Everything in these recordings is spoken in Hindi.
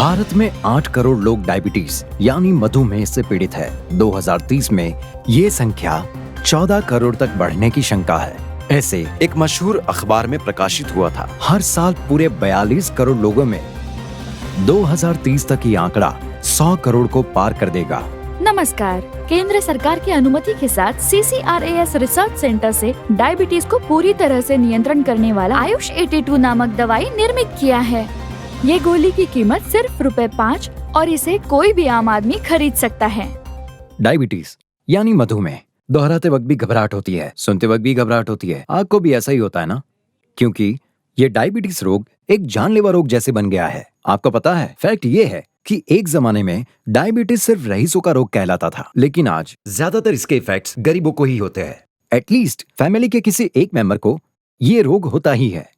भारत में 8 करोड़ लोग डायबिटीज यानी मधुमेह से पीड़ित है। 2030 में ये संख्या 14 करोड़ तक बढ़ने की शंका है। ऐसे एक मशहूर अखबार में प्रकाशित हुआ था। हर साल पूरे 42 करोड़ लोगों में 2030 तक ये आंकड़ा 100 करोड़ को पार कर देगा। नमस्कार। केंद्र सरकार की अनुमति के साथ CCRAS रिसर्च सेंटर से डायबिटीज को पूरी तरह से नियंत्रण करने वाला आयुष 82 नामक दवाई निर्मित किया है। ये गोली की कीमत सिर्फ ₹5 और इसे कोई भी आम आदमी खरीद सकता है। डायबिटीज यानी मधुमेह, दोहराते वक्त भी घबराहट होती है, सुनते वक्त भी घबराहट होती है। आपको भी ऐसा ही होता है ना? क्योंकि ये डायबिटीज रोग एक जानलेवा रोग जैसे बन गया है। आपको पता है, फैक्ट ये है कि एक जमाने में डायबिटीज सिर्फ रईसों का रोग कहलाता था, लेकिन आज ज्यादातर इसके इफेक्ट्स गरीबों को ही होते हैं। एटलीस्ट फैमिली के किसी एक मेंबर को ये रोग होता ही है।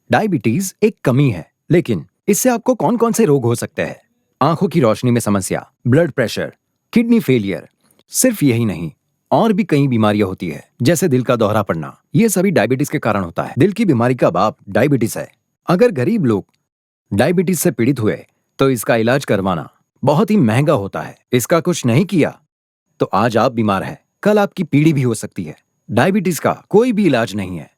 डायबिटीज एक कमी है, लेकिन इससे आपको कौन कौन से रोग हो सकते हैं? आंखों की रोशनी में समस्या, ब्लड प्रेशर, किडनी फेलियर। सिर्फ यही नहीं, और भी कई बीमारियां होती है, जैसे दिल का दौरा पड़ना। ये सभी डायबिटीज के कारण होता है। दिल की बीमारी का बाप डायबिटीज है। अगर गरीब लोग डायबिटीज से पीड़ित हुए तो इसका इलाज करवाना बहुत ही महंगा होता है। इसका कुछ नहीं किया तो आज आप बीमार हैं, कल आपकी पीढ़ी भी हो सकती है। डायबिटीज का कोई भी इलाज नहीं है,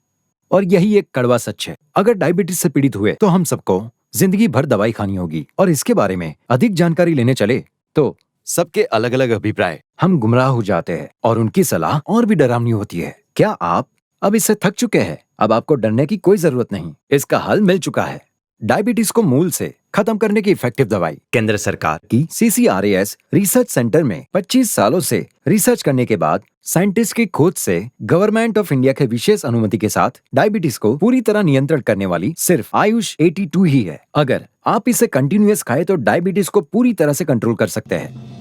और यही एक कड़वा सच है। अगर डायबिटीज से पीड़ित हुए तो हम सबको जिंदगी भर दवाई खानी होगी, और इसके बारे में अधिक जानकारी लेने चले तो सबके अलग अलग अभिप्राय, हम गुमराह हो जाते हैं और उनकी सलाह और भी डरावनी होती है। क्या आप अब इससे थक चुके हैं? अब आपको डरने की कोई जरूरत नहीं, इसका हल मिल चुका है। डायबिटीज को मूल से खत्म करने की इफेक्टिव दवाई केंद्र सरकार की CCRAS रिसर्च सेंटर में 25 सालों से रिसर्च करने के बाद साइंटिस्ट की खोज से गवर्नमेंट ऑफ इंडिया के विशेष अनुमति के साथ डायबिटीज को पूरी तरह नियंत्रण करने वाली सिर्फ आयुष 82 ही है। अगर आप इसे कंटिन्यूअस खाए तो डायबिटीज को पूरी तरह से कंट्रोल कर सकते हैं।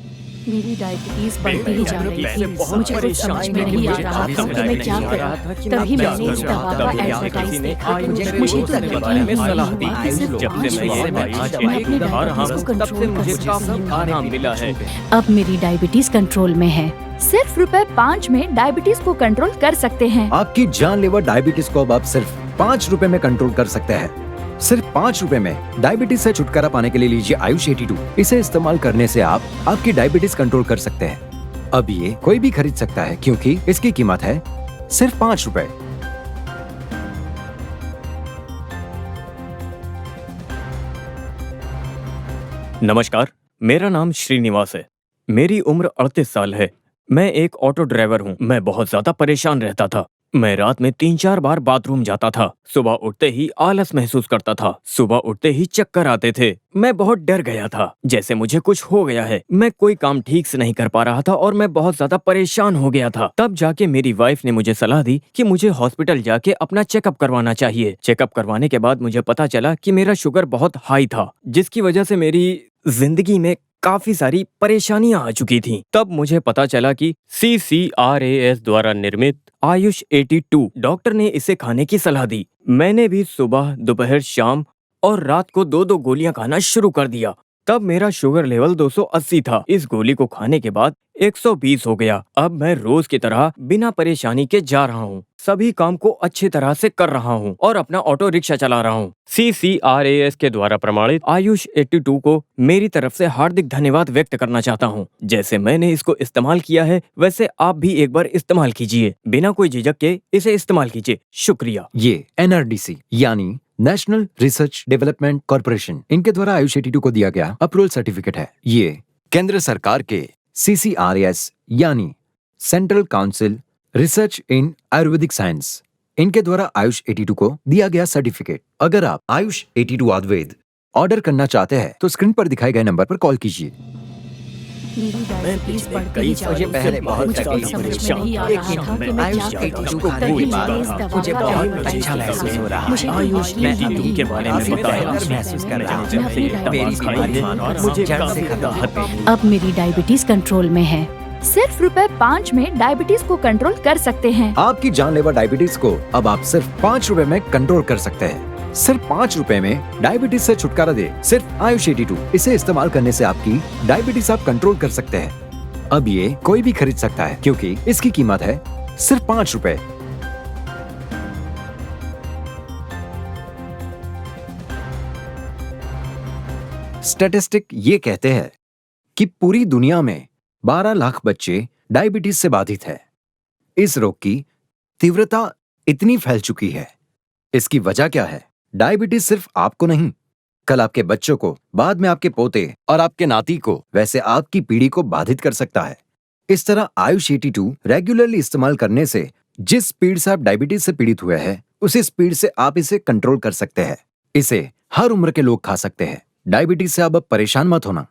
मेरी डायबिटीज बढ़ती ही जा रही थी। मुझे कुछ समझ में नहीं आ रहा था कि मैं क्या करूं। तभी मैंने इस दवा का एडवर्टाइज देखा। मुझे तो यकीन नहीं हुआ कि सिर्फ 5 रुपए में मैं अपनी डायबिटीज को कंट्रोल कर सकती हूं। अब मेरी डायबिटीज कंट्रोल में है। सिर्फ ₹5 में डायबिटीज को कंट्रोल कर सकते हैं। आपकी जानलेवा डायबिटीज को अब आप सिर्फ 5 रुपए में कंट्रोल कर सकते हैं। सिर्फ 5 रुपए में डायबिटीज से छुटकारा पाने के लिए लीजिए आयुष 82। इसे इस्तेमाल करने से आप आपकी डायबिटीज कंट्रोल कर सकते हैं। अब ये कोई भी खरीद सकता है, क्योंकि इसकी कीमत है सिर्फ 5 रुपए। नमस्कार, मेरा नाम श्रीनिवास है। मेरी उम्र 38 साल है। मैं एक ऑटो ड्राइवर हूँ। मैं बहुत ज्यादा परेशान रहता था। मैं रात में 3-4 बार बाथरूम जाता था। सुबह उठते ही आलस महसूस करता था। सुबह उठते ही चक्कर आते थे। मैं बहुत डर गया था, जैसे मुझे कुछ हो गया है। मैं कोई काम ठीक से नहीं कर पा रहा था और मैं बहुत ज्यादा परेशान हो गया था। तब जाके मेरी वाइफ ने मुझे सलाह दी कि मुझे हॉस्पिटल जाके अपना चेकअप करवाना चाहिए। चेकअप करवाने के बाद मुझे पता चला कि मेरा शुगर बहुत हाई था, जिसकी वजह से मेरी जिंदगी में काफी सारी परेशानियां आ चुकी थीं। तब मुझे पता चला कि CCRAS द्वारा निर्मित आयुष 82, डॉक्टर ने इसे खाने की सलाह दी। मैंने भी सुबह, दोपहर, शाम और रात को 2-2 गोलियां खाना शुरू कर दिया। तब मेरा शुगर लेवल 280 था। इस गोली को खाने के बाद 120 हो गया। अब मैं रोज की तरह बिना परेशानी के जा रहा हूँ, सभी काम को अच्छी तरह से कर रहा हूँ और अपना ऑटो रिक्शा चला रहा हूँ। CCRAS के द्वारा प्रमाणित आयुष 82 को मेरी तरफ से हार्दिक धन्यवाद व्यक्त करना चाहता हूँ। जैसे मैंने इसको इस्तेमाल किया है, वैसे आप भी एक बार इस्तेमाल कीजिए। बिना कोई झिझक के इसे इस्तेमाल कीजिए। शुक्रिया। ये NRDC यानी नेशनल रिसर्च डेवलपमेंट कॉर्पोरेशन, इनके द्वारा आयुष 82 को दिया गया अप्रूवल सर्टिफिकेट है। ये केंद्र सरकार के CCRAS यानी सेंट्रल काउंसिल रिसर्च इन आयुर्वेदिक साइंस, इनके द्वारा आयुष 82 को दिया गया सर्टिफिकेट। अगर आप आयुष 82 आयुर्वेद ऑर्डर करना चाहते हैं तो स्क्रीन पर दिखाए गए नंबर पर कॉल कीजिए। मेरी डायबिटीज बढ़ती ही जा रही थी। मुझे कुछ समझ में नहीं आ रहा था कि मैं क्या करूं। तभी मैंने इस दवा का एडवर्टाइज देखा। मुझे आयुष ने के बारे में बताया। महसूस कर रहा हूं। मुझे जड़ से खत्म। अब मेरी डायबिटीज कंट्रोल में है। सिर्फ ₹5 में डायबिटीज को कंट्रोल कर सकते हैं। आपकी जानलेवा डायबिटीज को अब आप सिर्फ 5 रुपए में कंट्रोल कर सकते हैं। सिर्फ 5 रुपए में डायबिटीज से छुटकारा दे सिर्फ आयुष 82। इसे इस्तेमाल करने से आपकी डायबिटीज आप कंट्रोल कर सकते हैं। अब ये कोई भी खरीद सकता है, क्योंकि इसकी कीमत है सिर्फ 5 रुपए। स्टैटिस्टिक ये कहते हैं कि पूरी दुनिया में 12 लाख बच्चे डायबिटीज से बाधित है। इस रोग की तीव्रता इतनी फैल चुकी है। इसकी वजह क्या है? डायबिटीज सिर्फ आपको नहीं, कल आपके बच्चों को, बाद में आपके पोते और आपके नाती को, वैसे आपकी पीढ़ी को बाधित कर सकता है। इस तरह आयुष 82 रेगुलरली इस्तेमाल करने से जिस स्पीड से आप डायबिटीज से पीड़ित हुए हैं, उसी स्पीड से आप इसे कंट्रोल कर सकते हैं। इसे हर उम्र के लोग खा सकते हैं। डायबिटीज से अब परेशान मत होना।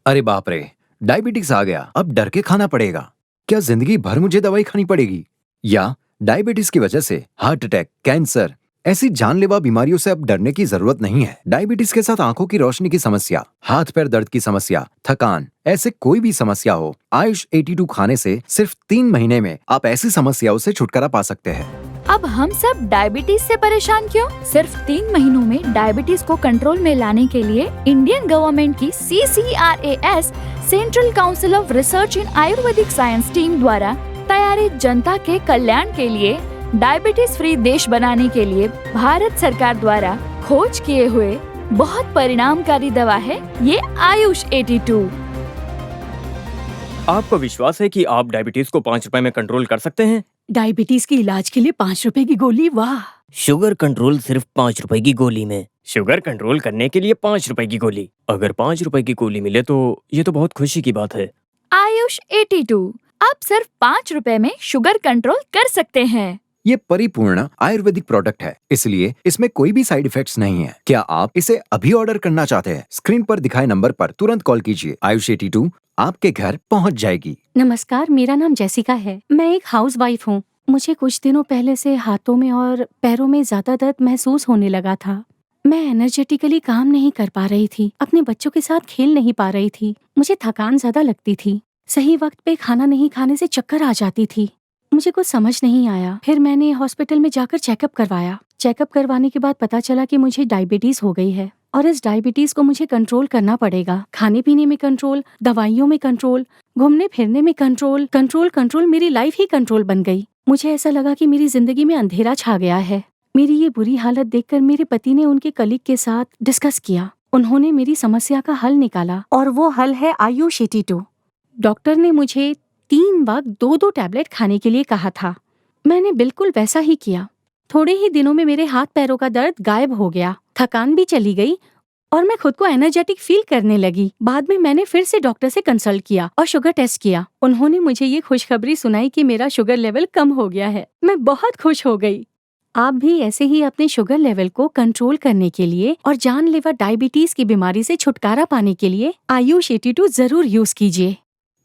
अरे बाप रे, डायबिटीज आ गया, अब डर के खाना पड़ेगा। क्या जिंदगी भर मुझे दवाई खानी पड़ेगी? या डायबिटीज की वजह से हार्ट अटैक, कैंसर, ऐसी जानलेवा बीमारियों से अब डरने की जरूरत नहीं है। डायबिटीज के साथ आंखों की रोशनी की समस्या, हाथ पैर दर्द की समस्या, थकान, ऐसे कोई भी समस्या हो, आयुष 82 खाने से सिर्फ 3 महीने में आप ऐसी समस्याओं से छुटकारा पा सकते हैं। अब हम सब डायबिटीज से परेशान क्यों? सिर्फ 3 महीनों में डायबिटीज को कंट्रोल में लाने के लिए इंडियन गवर्नमेंट की CCRAS central council of research in Ayurvedic science team द्वारा तैयारित जनता के कल्याण के लिए डायबिटीज फ्री देश बनाने के लिए भारत सरकार द्वारा खोज किए हुए बहुत परिणामकारी दवा है ये आयुष 82। आपको विश्वास है कि आप डायबिटीज को 5 रुपए में कंट्रोल कर सकते हैं? डायबिटीज के इलाज के लिए 5 रुपए की गोली, वाह। शुगर कंट्रोल सिर्फ 5 रुपए की गोली में। शुगर कंट्रोल करने के लिए 5 रुपए की गोली। अगर 5 रुपए की गोली मिले तो ये तो बहुत खुशी की बात है। आयुष 82 आप सिर्फ 5 रुपए में शुगर कंट्रोल कर सकते हैं। ये परिपूर्ण आयुर्वेदिक प्रोडक्ट है, इसलिए इसमें कोई भी साइड इफेक्ट्स नहीं है। क्या आप इसे अभी ऑर्डर करना चाहते हैं? स्क्रीन पर दिखाए नंबर पर तुरंत कॉल कीजिए। आयुष 82 आपके घर पहुंच जाएगी। नमस्कार, मेरा नाम जेसिका है। मैं एक हाउसवाइफ हूँ। मुझे कुछ दिनों पहले से हाथों में और पैरों में ज्यादा दर्द महसूस होने लगा था। मैं एनर्जेटिकली काम नहीं कर पा रही थी, अपने बच्चों के साथ खेल नहीं पा रही थी। मुझे थकान ज्यादा लगती थी। सही वक्त पे खाना नहीं खाने से चक्कर आ जाती थी। मुझे कुछ समझ नहीं आया। फिर मैंने हॉस्पिटल में जाकर चेकअप करवाया। चेकअप करवाने के बाद पता चला कि मुझे डायबिटीज हो गई है और इस डायबिटीज को मुझे कंट्रोल करना पड़ेगा। खाने पीने में कंट्रोल, दवाइयों में कंट्रोल, घूमने फिरने में कंट्रोल, कंट्रोल मेरी लाइफ ही कंट्रोल बन गई। मुझे ऐसा लगा कि मेरी जिंदगी में अंधेरा छा गया है। मेरी ये बुरी हालत देखकर मेरे पति ने उनके कलीग के साथ डिस्कस किया। उन्होंने मेरी समस्या का हल निकाला और वो हल है आयुष 82। डॉक्टर ने मुझे 3 वक्त 2-2 टैबलेट खाने के लिए कहा था। मैंने बिल्कुल वैसा ही किया। थोड़े ही दिनों में मेरे हाथ पैरों का दर्द गायब हो गया, थकान भी चली गई और मैं खुद को एनर्जेटिक फील करने लगी। बाद में मैंने फिर से डॉक्टर से कंसल्ट किया और शुगर टेस्ट किया। उन्होंने मुझे ये खुशखबरी सुनाई कि मेरा शुगर लेवल कम हो गया है। मैं बहुत खुश हो गई। आप भी ऐसे ही अपने शुगर लेवल को कंट्रोल करने के लिए और जानलेवा डायबिटीज की बीमारी से छुटकारा पाने के लिए आयुष 82 जरूर यूज कीजिए।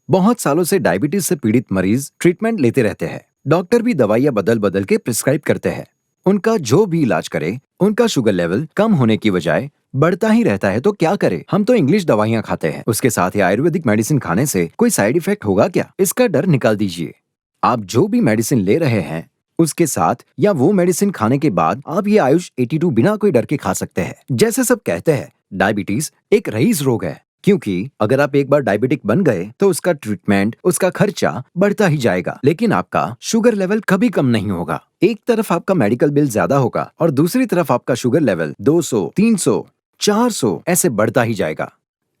बहुत सालों से डायबिटीज से पीड़ित मरीज ट्रीटमेंट लेते रहते हैं। डॉक्टर भी दवाइयां बदल बदल के प्रिस्क्राइब करते हैं। उनका जो भी इलाज करे, उनका शुगर लेवल कम होने की बजाय बढ़ता ही रहता है। तो क्या करे? हम तो इंग्लिश दवाइयां खाते हैं, उसके साथ ही आयुर्वेदिक मेडिसिन खाने से कोई साइड इफेक्ट होगा क्या? इसका डर निकाल दीजिए। आप जो भी मेडिसिन ले रहे हैं, उसके साथ या वो मेडिसिन खाने के बाद आप ये आयुष 82 बिना कोई डर के खा सकते हैं। जैसे सब कहते हैं, डायबिटीज एक रईस रोग है, क्योंकि अगर आप एक बार डायबिटिक बन गए तो उसका ट्रीटमेंट, उसका खर्चा बढ़ता ही जाएगा, लेकिन आपका शुगर लेवल कभी कम नहीं होगा। एक तरफ आपका मेडिकल बिल ज्यादा होगा और दूसरी तरफ आपका शुगर लेवल 200, 300, 400 ऐसे बढ़ता ही जाएगा।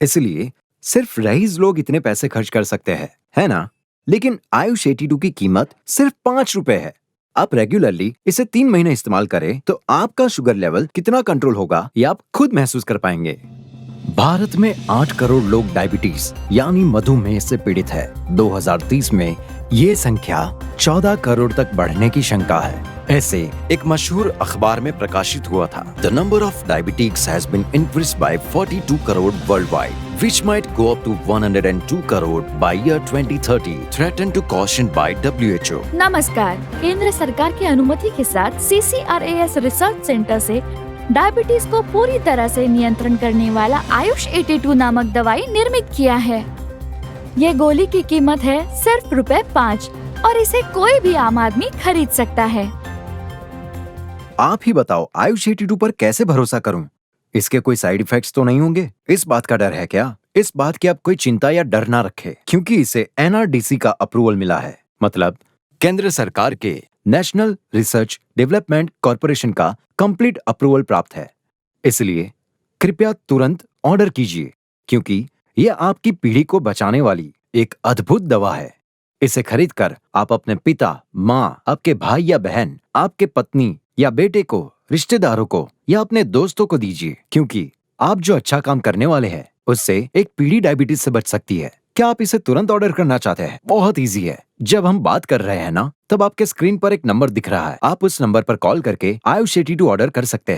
इसलिए सिर्फ रईस लोग इतने पैसे खर्च कर सकते हैं, है ना? लेकिन आयुष 82 की कीमत सिर्फ 5 रुपए है। आप रेगुलरली इसे 3 महीने इस्तेमाल करें तो आपका शुगर लेवल कितना कंट्रोल होगा ये आप खुद महसूस कर पाएंगे। भारत में 8 करोड़ लोग डायबिटीज यानी मधुमेह से पीड़ित है। 2030 में ये संख्या 14 करोड़ तक बढ़ने की शंका है। ऐसे एक मशहूर अखबार में प्रकाशित हुआ था। The number of diabetics has been increased by 42 crore worldwide, which might go up to 102 crore by year 2030, threatened to caution by WHO. नमस्कार, केंद्र सरकार की अनुमति के साथ CCRAS रिसर्च सेंटर से डायबिटीज को पूरी तरह से नियंत्रण करने वाला आयुष 82 नामक दवाई निर्मित किया है। ये गोली की कीमत है सिर्फ ₹5 और इसे कोई भी आम आदमी खरीद सकता है। आप ही बताओ, आयुष 82 पर कैसे भरोसा करूं? इसके कोई साइड इफेक्ट्स तो नहीं होंगे? इस बात का डर है क्या? इस बात की आप कोई चिंता या डर ना रखें, क्योंकि इसे NRDC का अप्रूवल मिला है, मतलब केंद्र सरकार के नेशनल रिसर्च डेवलपमेंट कॉर्पोरेशन का कंप्लीट अप्रूवल प्राप्त है। इसलिए कृपया तुरंत ऑर्डर कीजिए, क्योंकि ये आपकी पीढ़ी को बचाने वाली एक अद्भुत दवा है। इसे खरीदकर आप अपने पिता, माँ, आपके भाई या बहन, आपके पत्नी या बेटे को, रिश्तेदारों को या अपने दोस्तों को दीजिए, क्योंकि आप जो अच्छा काम करने वाले हैं उससे एक पीढ़ी डायबिटीज से बच सकती है। क्या आप इसे तुरंत ऑर्डर करना चाहते हैं? बहुत इजी है। जब हम बात कर रहे हैं ना, तब आपके स्क्रीन पर एक नंबर दिख रहा है। आप उस नंबर पर कॉल करके आयुष 82 ऑर्डर कर सकते हैं।